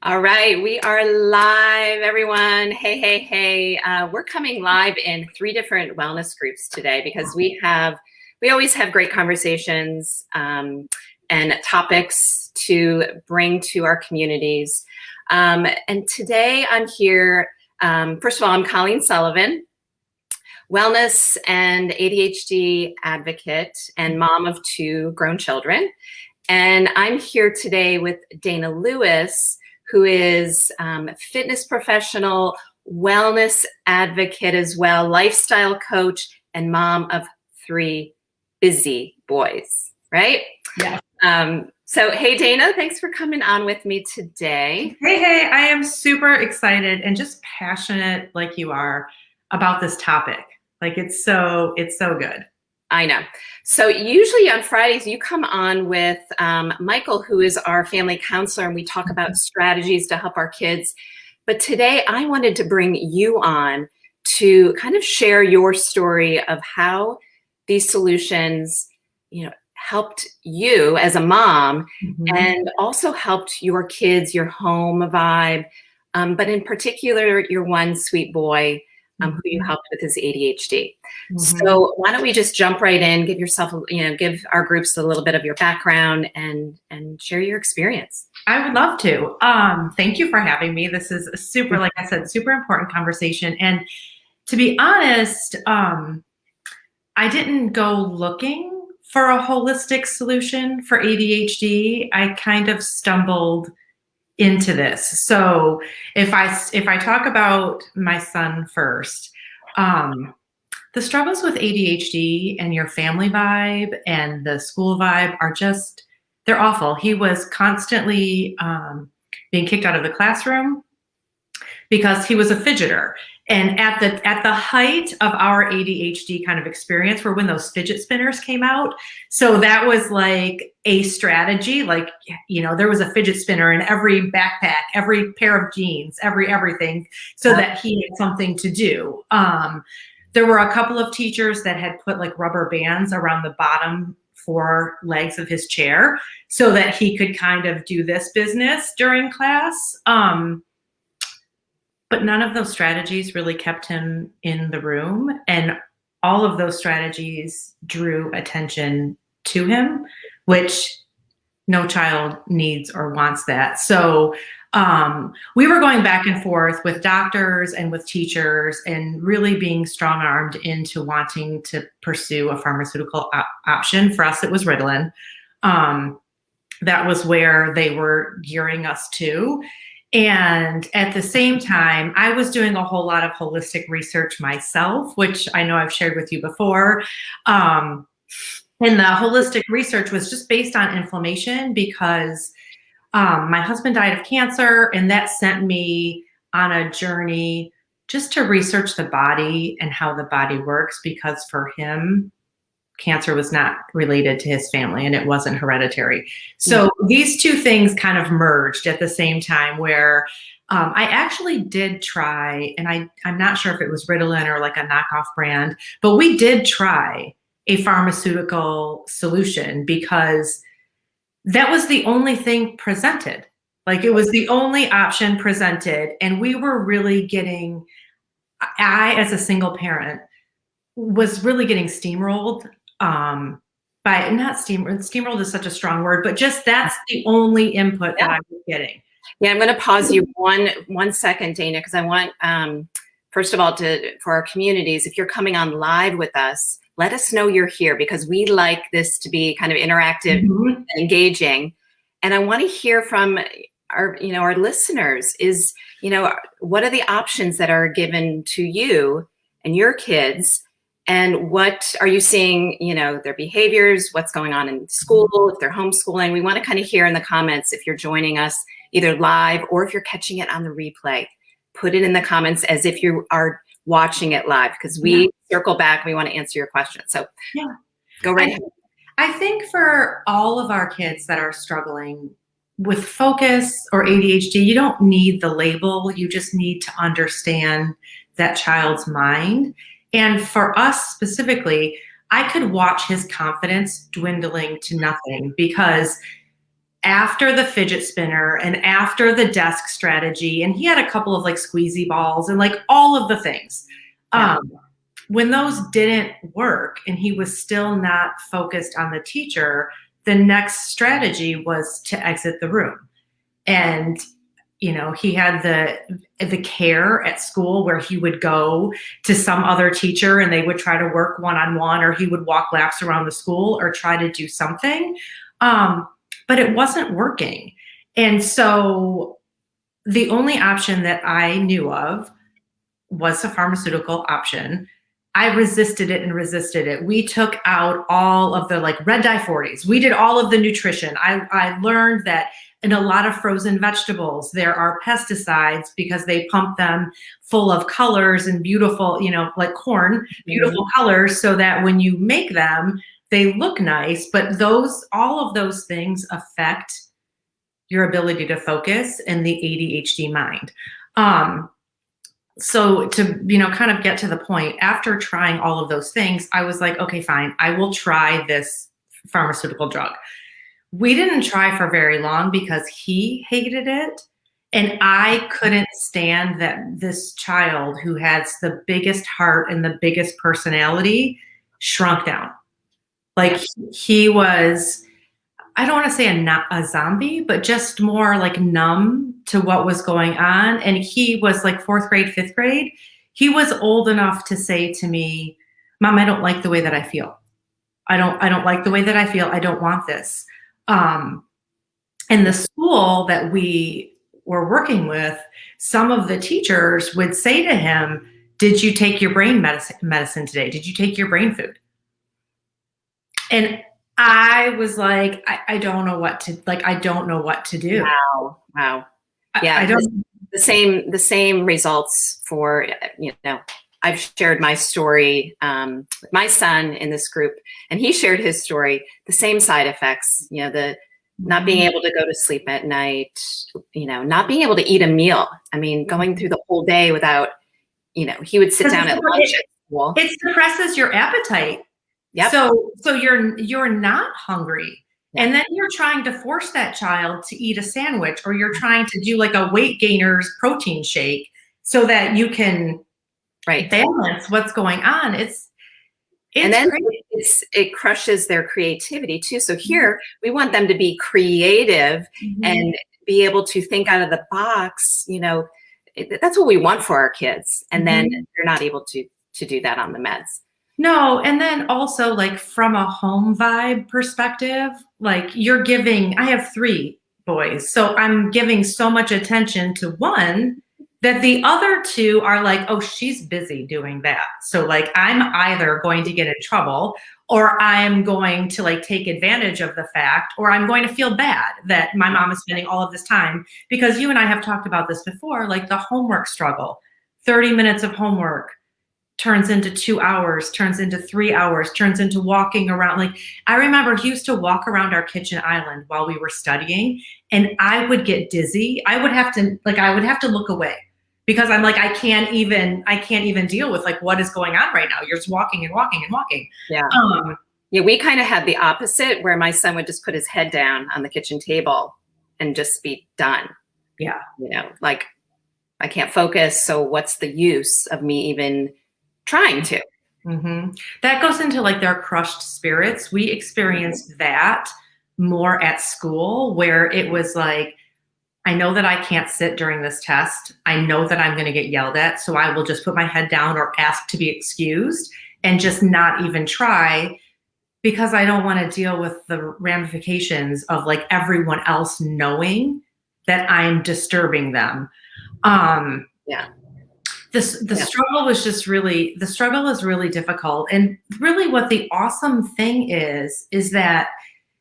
All right, we are live, everyone. Hey, hey, hey. We're coming live in 3 different wellness groups today because we always have great conversations and topics to bring to our communities. And today I'm here, first of all, I'm Colleen Sullivan, wellness and ADHD advocate and mom of 2 grown children. And I'm here today with Dana Lewis, who is fitness professional, wellness advocate as well, lifestyle coach, and mom of 3 busy boys, right? Yeah. So, hey, Dana, thanks for coming on with me today. Hey, I am super excited and just passionate like you are about this topic. Like it's so good. I know. So usually on Fridays, you come on with Michael, who is our family counselor, and we talk about strategies to help our kids. But today I wanted to bring you on to kind of share your story of how these solutions, helped you as a mom and also helped your kids, your home vibe, but in particular, your one sweet boy, who you helped with his ADHD. So why don't we just jump right in, give yourself, give our groups a little bit of your background and share your experience. I would love to. Thank you for having me. This is a super, like I said, super important conversation. And to be honest, I didn't go looking for a holistic solution for ADHD. I kind of stumbled into this. So if I talk about my son first, the struggles with ADHD and your family vibe and the school vibe are they're awful. He was constantly being kicked out of the classroom because he was a fidgeter. And at the height of our ADHD kind of experience were when those fidget spinners came out. So that was like a strategy, like, there was a fidget spinner in every backpack, every pair of jeans, everything, so that he had something to do. There were a couple of teachers that had put like rubber bands around the bottom 4 legs of his chair so that he could kind of do this business during class. But none of those strategies really kept him in the room. And all of those strategies drew attention to him, which no child needs or wants that. So we were going back and forth with doctors and with teachers and really being strong-armed into wanting to pursue a pharmaceutical option. For us, it was Ritalin. That was where they were gearing us to. And at the same time, I was doing a whole lot of holistic research myself, which I know I've shared with you before. And the holistic research was just based on inflammation because my husband died of cancer, and that sent me on a journey just to research the body and how the body works, because for him, cancer was not related to his family and it wasn't hereditary. So these 2 things kind of merged at the same time, where I actually did try, and I'm not sure if it was Ritalin or like a knockoff brand, but we did try a pharmaceutical solution because that was the only thing presented. Like it was the only option presented. And we were really I, as a single parent, was really getting steamrolled steamrolled is such a strong word, but just that's the only input that I was getting. Yeah, I'm going to pause you one second, Dana, because I want, first of all, for our communities, if you're coming on live with us, let us know you're here, because we like this to be kind of interactive and engaging. And I want to hear from our listeners is, what are the options that are given to you and your kids? And what are you seeing, their behaviors, what's going on in school, if they're homeschooling? We want to kind of hear in the comments if you're joining us either live or if you're catching it on the replay. Put it in the comments as if you are watching it live, because we circle back. We want to answer your questions. So go right ahead. I think for all of our kids that are struggling with focus or ADHD, you don't need the label. You just need to understand that child's mind. And for us specifically, I could watch his confidence dwindling to nothing because after the fidget spinner and after the desk strategy, and he had a couple of like squeezy balls and like all of the things. When those didn't work and he was still not focused on the teacher, the next strategy was to exit the room. And, you know, he had the care at school where he would go to some other teacher and they would try to work one-on-one, or he would walk laps around the school or try to do something. But it wasn't working. And so the only option that I knew of was a pharmaceutical option. I resisted it and resisted it. We took out all of the like red dye 40s. We did all of the nutrition. I learned that in a lot of frozen vegetables, there are pesticides because they pump them full of colors and beautiful, you know, like corn, beautiful colors, so that when you make them, they look nice, but all of those things affect your ability to focus and the ADHD mind. So to, you know, kind of get to the point, after trying all of those things, I was like, okay, fine, I will try this pharmaceutical drug. We didn't try for very long because he hated it. And I couldn't stand that this child who has the biggest heart and the biggest personality shrunk down. Like he was, I don't want to say a zombie, but just more like numb to what was going on. And he was like 4th grade, 5th grade. He was old enough to say to me, Mom, I don't like the way that I feel. I don't like the way that I feel. I don't want this. And the school that we were working with, some of the teachers would say to him, did you take your brain medicine today? Did you take your brain food? And I was like, I don't know what to, like, I don't know what to do. Wow. Yeah. I don't. The same results for, you know, I've shared my story with my son in this group, and he shared his story, the same side effects, you know, the not being able to go to sleep at night, you know, not being able to eat a meal. I mean, going through the whole day without, you know, he would sit down at lunch at school. It suppresses your appetite. Yep. So you're not hungry. And then you're trying to force that child to eat a sandwich, or you're trying to do like a weight gainers protein shake so that you can balance what's going on. It's and then crazy. it crushes their creativity too. So here we want them to be creative and be able to think out of the box. You know, that's what we want for our kids. And then they're not able to do that on the meds. No, and then also like from a home vibe perspective, like I have 3 boys, so I'm giving so much attention to one that the other 2 are like, oh, she's busy doing that. So like I'm either going to get in trouble, or I'm going to like take advantage of the fact, or I'm going to feel bad that my mom is spending all of this time, because you and I have talked about this before, like the homework struggle, 30 minutes of homework turns into 2 hours, turns into 3 hours, turns into walking around. Like I remember he used to walk around our kitchen island while we were studying, and I would get dizzy. I would have to look away, because I'm like, I can't even deal with like what is going on right now. You're just walking and walking and walking. Yeah. Yeah, we kind of had the opposite, where my son would just put his head down on the kitchen table and just be done. Yeah. You know, like I can't focus. So what's the use of me even trying to? That goes into like their crushed spirits. We experienced that more at school, where it was like, I know that I can't sit during this test. I know that I'm going to get yelled at. So I will just put my head down or ask to be excused and just not even try, because I don't want to deal with the ramifications of like everyone else knowing that I'm disturbing them. The struggle was just the struggle is really difficult. And really what the awesome thing is that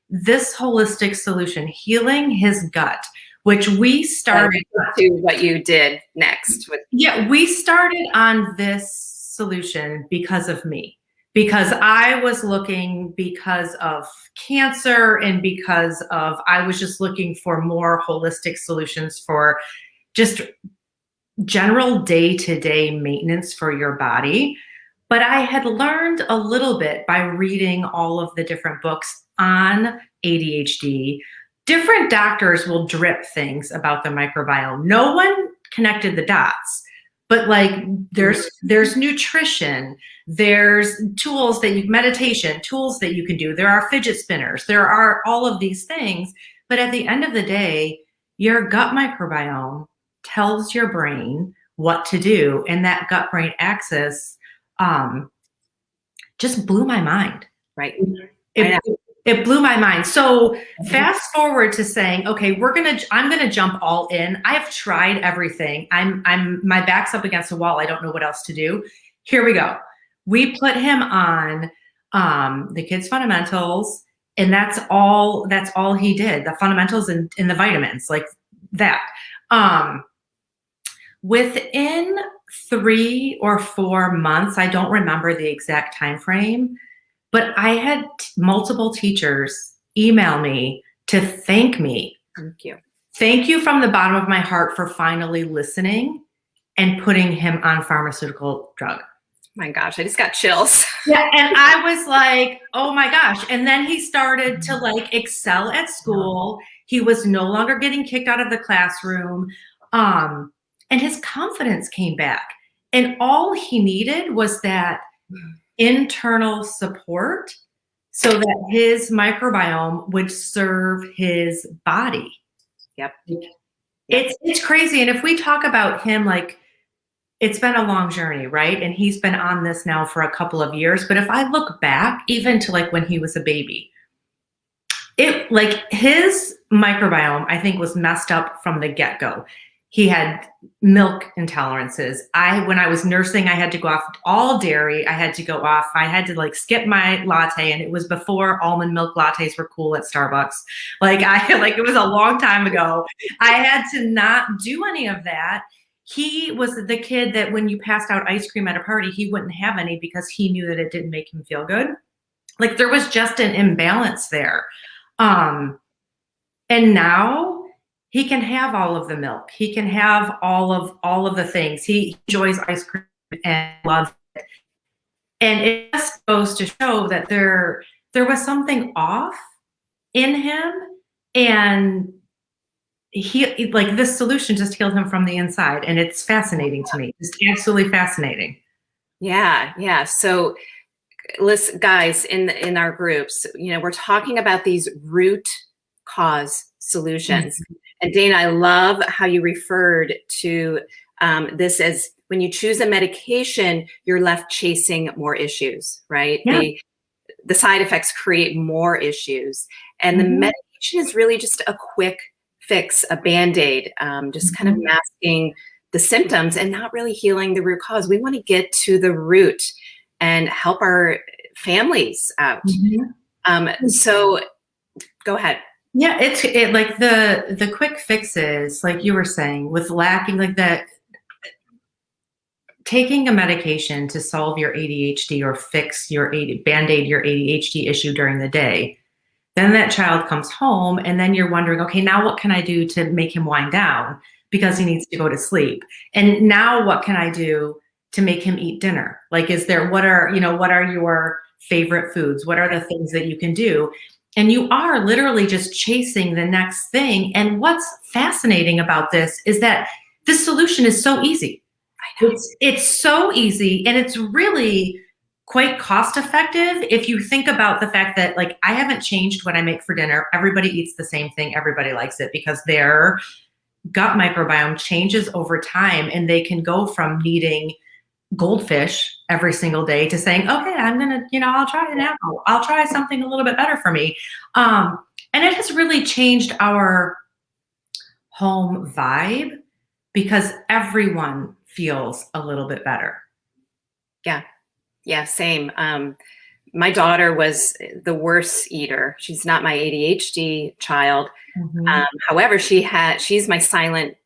this holistic solution, healing his gut, which we started to what you did next. We started on this solution because of me, because I was looking because of cancer, and because of, I was just looking for more holistic solutions for just general day-to-day maintenance for your body. But I had learned a little bit by reading all of the different books on ADHD, different doctors will drip things about the microbiome. No one connected the dots, but like there's nutrition, there's tools that meditation tools that you can do. There are fidget spinners. There are all of these things. But at the end of the day, your gut microbiome tells your brain what to do. And that gut-brain axis just blew my mind. Right. It blew my mind. So fast forward to saying, okay, I'm gonna jump all in. I've tried everything. My back's up against the wall. I don't know what else to do. Here we go. We put him on the kids' fundamentals, and that's all he did. The fundamentals and the vitamins, like that. Within 3 or 4 months, I don't remember the exact time frame, but I had multiple teachers email me to thank me. Thank you. Thank you from the bottom of my heart for finally listening and putting him on pharmaceutical drug. My gosh, I just got chills. Yeah, and I was like, oh my gosh. And then he started to like excel at school. He was no longer getting kicked out of the classroom. And his confidence came back. And all he needed was that internal support so that his microbiome would serve his body. Yep. It's crazy. And if we talk about him, like, it's been a long journey, right? And he's been on this now for a couple of years. But if I look back even to like when he was a baby, his microbiome, I think, was messed up from the get-go. He had milk intolerances. When I was nursing, I had to go off all dairy. I had to go off. I had to like skip my latte, and it was before almond milk lattes were cool at Starbucks. It was a long time ago. I had to not do any of that. He was the kid that when you passed out ice cream at a party, he wouldn't have any because he knew that it didn't make him feel good. Like there was just an imbalance there. And now he can have all of the milk. He can have all of the things. He enjoys ice cream and loves it. And it just goes to show that there was something off in him, and he like this solution just healed him from the inside. And it's fascinating to me. It's absolutely fascinating. Yeah. So listen, guys, in our groups, we're talking about these root cause solutions. Mm-hmm. And Dana, I love how you referred to this as when you choose a medication, you're left chasing more issues, right? Yeah. The side effects create more issues. And the medication is really just a quick fix, a Band-Aid, just kind of masking the symptoms and not really healing the root cause. We want to get to the root and help our families out. So go ahead. Yeah, it like the quick fixes, like you were saying, with lacking like that, taking a medication to solve your ADHD or fix your Band-Aid your ADHD issue during the day. Then that child comes home, and then you're wondering, okay, now what can I do to make him wind down because he needs to go to sleep? And now what can I do to make him eat dinner? Like, what are your favorite foods? What are the things that you can do? And you are literally just chasing the next thing. And what's fascinating about this is that this solution is so easy. It's so easy, and it's really quite cost effective if you think about the fact that, like, I haven't changed what I make for dinner. Everybody eats the same thing. Everybody likes it because their gut microbiome changes over time, and they can go from needing goldfish every single day to saying, okay, I'm going to, I'll try an apple. I'll try something a little bit better for me. And it has really changed our home vibe because everyone feels a little bit better. Yeah, same. My daughter was the worst eater. She's not my ADHD child. However, she's my silent,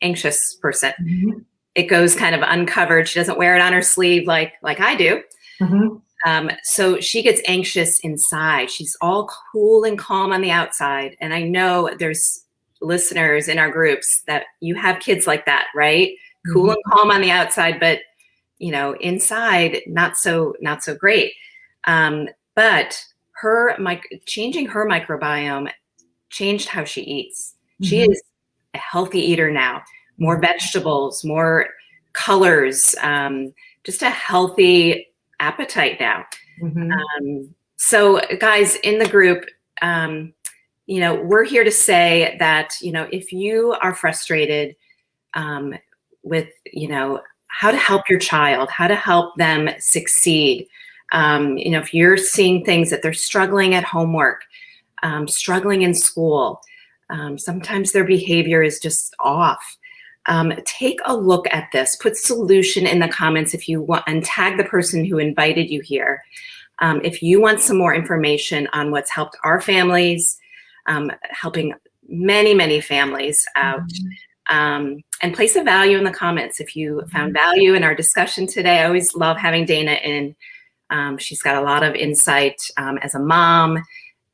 anxious person. It goes kind of uncovered. She doesn't wear it on her sleeve like I do. So she gets anxious inside. She's all cool and calm on the outside. And I know there's listeners in our groups that you have kids like that, right? Cool and calm on the outside, but inside not so great. But changing her microbiome changed how she eats. She is a healthy eater now, more vegetables, more colors, just a healthy appetite now. So guys in the group, you know, we're here to say that, you know, if you are frustrated with, you know, how to help your child, how to help them succeed, you know, if you're seeing things that they're struggling at homework, struggling in school, sometimes their behavior is just off. Take a look at this, put solution in the comments if you want, and tag the person who invited you here. If you want some more information on what's helped our families, helping many, many families out, and place a value in the comments. If you found value in our discussion today, I always love having Dana in. She's got a lot of insight as a mom,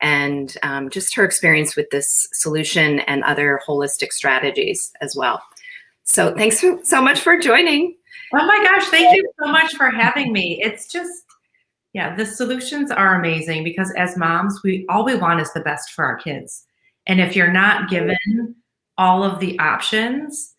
and just her experience with this solution and other holistic strategies as well. So thanks so much for joining. Oh my gosh, thank you so much for having me. It's just, yeah, the solutions are amazing because as moms, all we want is the best for our kids. And if you're not given all of the options,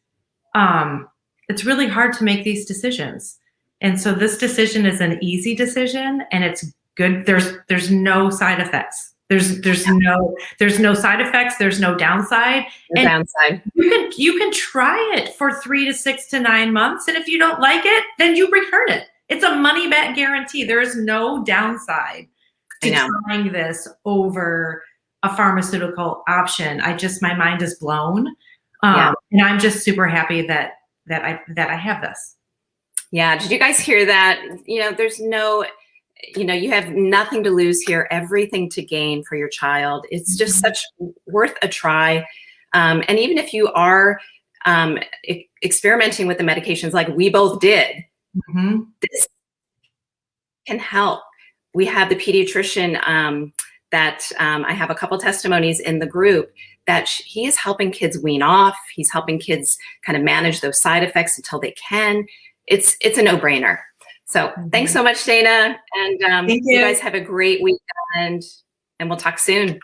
it's really hard to make these decisions. And so this decision is an easy decision and it's good. There's no side effects. There's no side effects. There's no downside. No downside. You can try it for 3 to 6 to 9 months. And if you don't like it, then you return it. It's a money back guarantee. There is no downside to trying this over a pharmaceutical option. My mind is blown. And I'm just super happy that I have this. Yeah. Did you guys hear that? You know, there's no, you know, you have nothing to lose here, everything to gain for your child. It's just such worth a try. And even if you are experimenting with the medications like we both did, this can help. We have the pediatrician that I have a couple testimonies in the group that he is helping kids wean off. He's helping kids kind of manage those side effects until they can. It's a no-brainer. So thanks so much, Dana. And you guys have a great weekend and we'll talk soon.